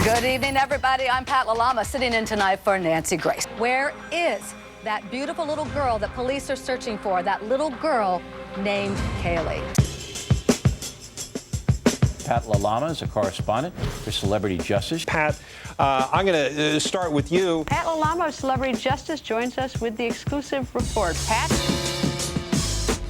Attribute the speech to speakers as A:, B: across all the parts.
A: Good evening, everybody. I'm Pat LaLama, sitting in tonight for Nancy Grace. Where is that beautiful little girl that police are searching for? That little girl named Kaylee.
B: Pat LaLama is a correspondent for Celebrity Justice.
C: Pat, I'm going to start with you.
D: Pat LaLama of Celebrity Justice joins us with the exclusive report. Pat?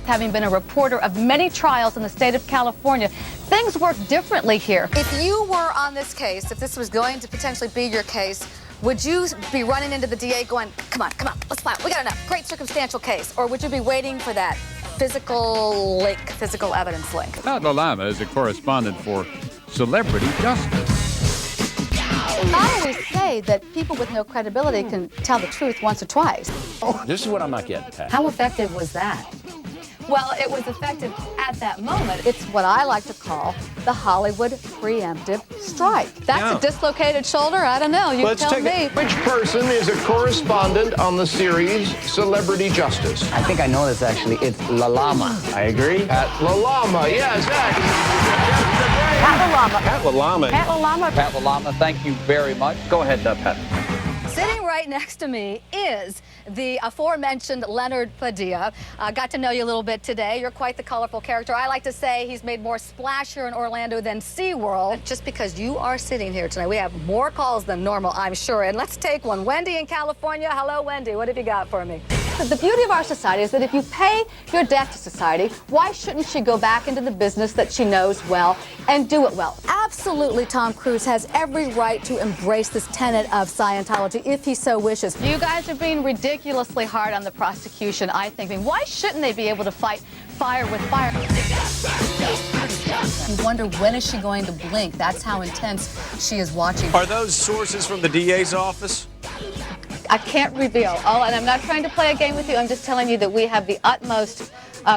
A: Having been a reporter of many trials in the state of California, things work differently here. If you were on this case, if this was going to potentially be your case, would you be running into the DA going, come on, let's file, we got enough, great circumstantial case, or would you be waiting for that physical evidence link?
E: Pat LaLama is a correspondent for Celebrity Justice.
A: I always say that people with no credibility can tell the truth once or twice.
B: This is what I'm not getting, Pat.
A: How effective was that? Well, it was effective at that moment. It's what I like to call the Hollywood preemptive strike. That's a dislocated shoulder? I don't know. You tell me.
F: Which person is a correspondent on the series Celebrity Justice?
G: I think I know this, actually. It's LaLama. I agree.
F: Pat LaLama, yes,
D: Pat LaLama.
C: Pat LaLama.
D: Pat LaLama.
G: Pat LaLama, thank you very much. Go ahead, Pat.
A: Sitting right next to me is the aforementioned Leonard Padilla. Got to know you a little bit today. You're quite the colorful character. I like to say he's made more splash here in Orlando than SeaWorld. Just because you are sitting here tonight, we have more calls than normal, I'm sure. And let's take one. Wendy in California. Hello, Wendy. What have you got for me? The beauty of our society is that if you pay your debt to society, why shouldn't she go back into the business that she knows well and do it well? Absolutely, Tom Cruise has every right to embrace this tenet of Scientology if he so wishes. You guys are being ridiculously hard on the prosecution, I think. I mean, why shouldn't they be able to fight fire with fire? You wonder, when is she going to blink? That's how intense she is watching.
C: Are those sources from the DA's office?
A: I can't reveal. Oh, and I'm not trying to play a game with you. I'm just telling you that we have the utmost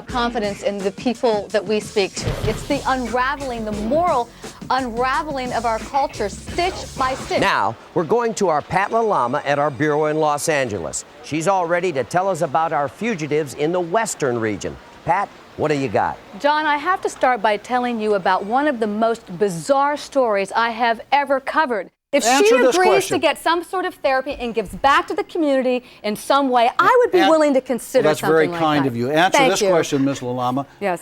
A: confidence in the people that we speak to. It's the unraveling, the moral unraveling of our culture, stitch by stitch.
H: Now, we're going to our Pat LaLama at our bureau in Los Angeles. She's all ready to tell us about our fugitives in the western region. Pat, what do you got?
A: John, I have to start by telling you about one of the most bizarre stories I have ever covered. If she agrees to get some sort of therapy and gives back to the community in some way, I would be willing to consider something like that.
I: That's very kind of you. Answer this question, Ms. LaLama.
A: Yes.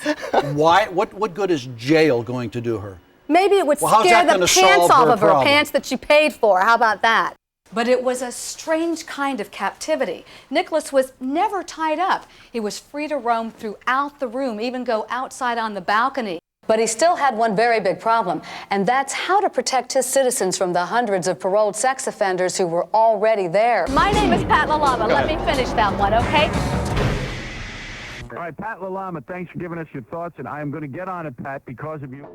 I: What good is jail going to do her?
A: Maybe it would scare the pants off of her, pants that she paid for. How about that? But it was a strange kind of captivity. Nicholas was never tied up. He was free to roam throughout the room, even go outside on the balcony. But he still had one very big problem, and that's how to protect his citizens from the hundreds of paroled sex offenders who were already there. My name is Pat LaLama. Let me finish that one, okay?
J: All right, Pat LaLama, thanks for giving us your thoughts, and I am going to get on it, Pat, because of you.